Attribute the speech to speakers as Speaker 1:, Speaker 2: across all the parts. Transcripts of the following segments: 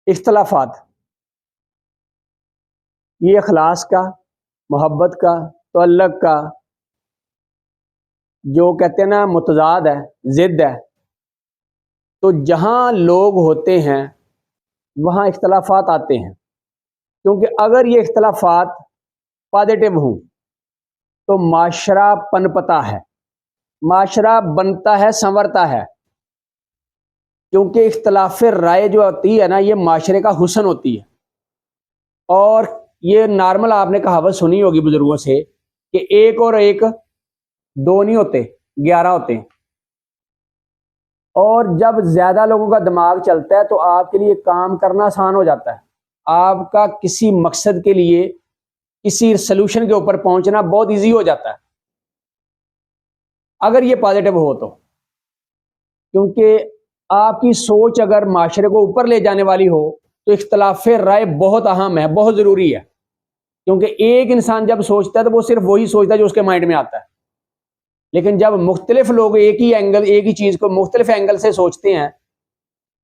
Speaker 1: اختلافات، یہ اخلاص کا، محبت کا، تعلق کا جو کہتے ہیں نا متضاد ہے، ضد ہے. تو جہاں لوگ ہوتے ہیں وہاں اختلافات آتے ہیں، کیونکہ اگر یہ اختلافات پازیٹو ہوں تو معاشرہ پنپتا ہے، معاشرہ بنتا ہے، سنورتا ہے. کیونکہ اختلاف رائے جو ہوتی ہے نا یہ معاشرے کا حسن ہوتی ہے. اور یہ نارمل آپ نے کہاوت سنی ہوگی بزرگوں سے کہ ایک اور ایک دو نہیں ہوتے، 11 ہوتے ہیں. اور جب زیادہ لوگوں کا دماغ چلتا ہے تو آپ کے لیے کام کرنا آسان ہو جاتا ہے. آپ کا کسی مقصد کے لیے، کسی سلوشن کے اوپر پہنچنا بہت ایزی ہو جاتا ہے اگر یہ پازیٹو ہو تو. کیونکہ آپ کی سوچ اگر معاشرے کو اوپر لے جانے والی ہو تو اختلاف رائے بہت اہم ہے، بہت ضروری ہے. کیونکہ ایک انسان جب سوچتا ہے تو وہ صرف وہی سوچتا ہے جو اس کے مائنڈ میں آتا ہے. لیکن جب مختلف لوگ ایک ہی چیز کو مختلف اینگل سے سوچتے ہیں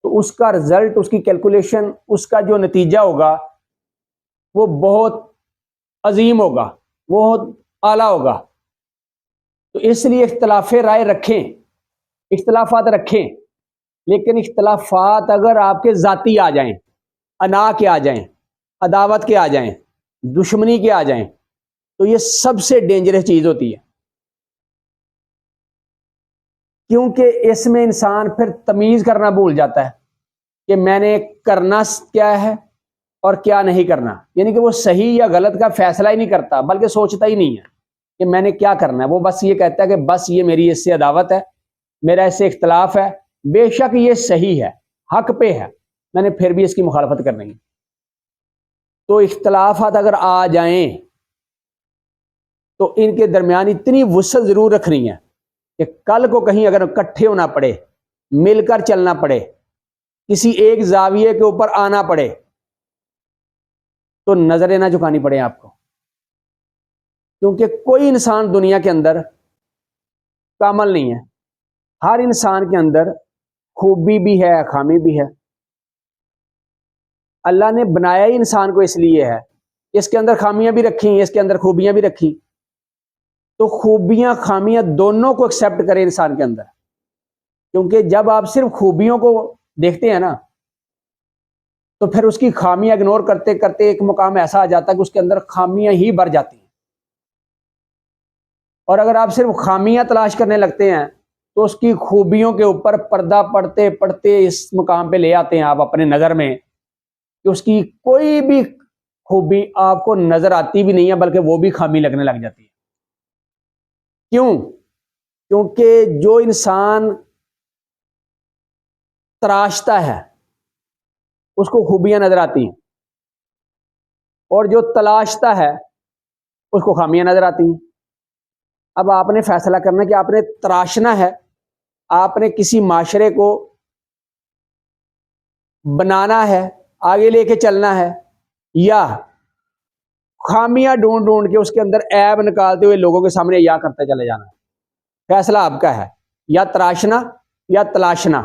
Speaker 1: تو اس کا رزلٹ، اس کی کیلکولیشن، اس کا جو نتیجہ ہوگا وہ بہت عظیم ہوگا، بہت اعلیٰ ہوگا. تو اس لیے اختلاف رائے رکھیں، اختلافات رکھیں، لیکن اختلافات اگر آپ کے ذاتی آ جائیں، انا کے آ جائیں، عداوت کے آ جائیں، دشمنی کے آ جائیں تو یہ سب سے ڈینجرس چیز ہوتی ہے. کیونکہ اس میں انسان پھر تمیز کرنا بھول جاتا ہے کہ میں نے کرنا کیا ہے اور کیا نہیں کرنا. یعنی کہ وہ صحیح یا غلط کا فیصلہ ہی نہیں کرتا، بلکہ سوچتا ہی نہیں ہے کہ میں نے کیا کرنا ہے. وہ بس یہ کہتا ہے کہ بس یہ میری اس سے عداوت ہے، میرا اس سے اختلاف ہے، بے شک یہ صحیح ہے، حق پہ ہے، میں نے پھر بھی اس کی مخالفت کرنی ہے. تو اختلافات اگر آ جائیں تو ان کے درمیان اتنی وسعت ضرور رکھنی ہے کہ کل کو کہیں اگر اکٹھے ہونا پڑے، مل کر چلنا پڑے، کسی ایک زاویے کے اوپر آنا پڑے تو نظریں نہ جھکانی پڑے آپ کو. کیونکہ کوئی انسان دنیا کے اندر کامل نہیں ہے، ہر انسان کے اندر خوبی بھی ہے، خامی بھی ہے. اللہ نے بنایا ہی انسان کو اس لیے ہے، اس کے اندر خامیاں بھی رکھی، اس کے اندر خوبیاں بھی رکھی. تو خوبیاں خامیاں دونوں کو ایکسیپٹ کریں انسان کے اندر. کیونکہ جب آپ صرف خوبیوں کو دیکھتے ہیں نا تو پھر اس کی خامیاں اگنور کرتے کرتے ایک مقام ایسا آ جاتا ہے کہ اس کے اندر خامیاں ہی بھر جاتی ہیں. اور اگر آپ صرف خامیاں تلاش کرنے لگتے ہیں تو اس کی خوبیوں کے اوپر پردہ پڑتے پڑتے اس مقام پہ لے آتے ہیں آپ اپنے نظر میں کہ اس کی کوئی بھی خوبی آپ کو نظر آتی بھی نہیں ہے، بلکہ وہ بھی خامی لگنے لگ جاتی ہے. کیوں؟ کیونکہ جو انسان تراشتا ہے اس کو خوبیاں نظر آتی ہیں، اور جو تلاشتا ہے اس کو خامیاں نظر آتی ہیں. اب آپ نے فیصلہ کرنا کہ آپ نے تراشنا ہے، آپ نے کسی معاشرے کو بنانا ہے، آگے لے کے چلنا ہے، یا خامیاں ڈھونڈ ڈھونڈ کے اس کے اندر عیب نکالتے ہوئے لوگوں کے سامنے یا کرتے چلے جانا ہے. فیصلہ آپ کا ہے، یا تراشنا یا تلاشنا.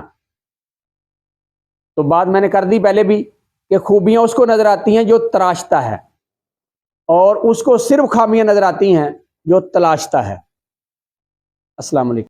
Speaker 1: تو بات میں نے کر دی پہلے بھی کہ خوبیاں اس کو نظر آتی ہیں جو تراشتا ہے، اور اس کو صرف خامیاں نظر آتی ہیں جو تلاشتا ہے. السلام علیکم.